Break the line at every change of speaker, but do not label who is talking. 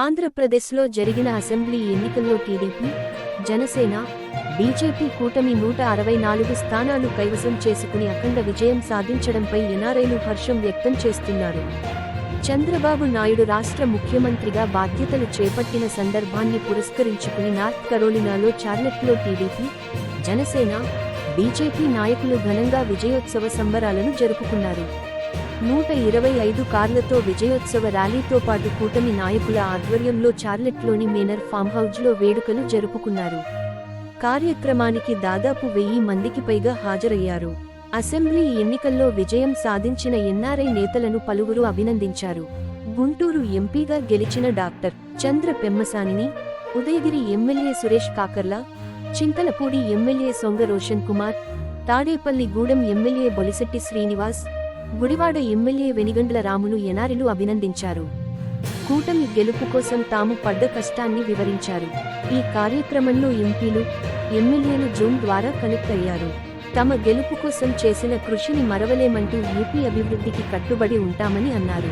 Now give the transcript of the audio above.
ఆంధ్రప్రదేశ్లో జరిగిన అసెంబ్లీ ఎన్నికల్లో టీడీపీ, జనసేన, బీజేపీ కూటమి 164 స్థానాలు కైవసం చేసుకుని అఖండ విజయం సాధించడంపై ఎన్ఆర్ఐలు హర్షం వ్యక్తం చేస్తున్నారు. చంద్రబాబు నాయుడు రాష్ట్ర ముఖ్యమంత్రిగా బాధ్యతలు చేపట్టిన సందర్భాన్ని పురస్కరించుకుని నార్త్ కరోలినాలో చార్లెట్లో టీడీపీ, జనసేన, బీజేపీ నాయకులు ఘనంగా విజయోత్సవ సంబరాలను జరుపుకున్నారు. 125 కార్లతో విజయోత్సవ ర్యాలీతో పాటు కూటమి నాయకుల ఆధ్వర్యంలో చార్లెట్లోని మేనర్ ఫామ్హౌజ్లో వేడుకలు జరుపుకున్నారు. కార్యక్రమానికి దాదాపు 1000 మందికి పైగా హాజరయ్యారు. అసెంబ్లీ ఎన్నికల్లో విజయం సాధించిన ఎన్ఆర్ఐ నేతలను పలువురు అభినందించారు. గుంటూరు ఎంపీగా గెలిచిన డాక్టర్ చంద్ర పెమ్మసానిని, ఉదయగిరి ఎమ్మెల్యే సురేష్ కాకర్ల, చింతలపూడి ఎమ్మెల్యే సొంగ రోషన్ కుమార్, తాడేపల్లి గూడెం ఎమ్మెల్యే బొలిశెట్టి శ్రీనివాస్, గుడివాడ ఎమ్మెల్యే వెనిగండ్ల రాములు ఎన్ఆర్ఐలు అభినందించారు. కూటమి గెలుపు కోసం తాము పడ్డ కష్టాన్ని వివరించారు. ఈ కార్యక్రమంలో ఎంపీలు, ఎమ్మెల్యేలు జూమ్ ద్వారా కనెక్ట్ అయ్యారు. తమ గెలుపు కోసం చేసిన కృషిని మరవలేమంటూ ఏపీ అభివృద్ధికి కట్టుబడి ఉంటామని అన్నారు.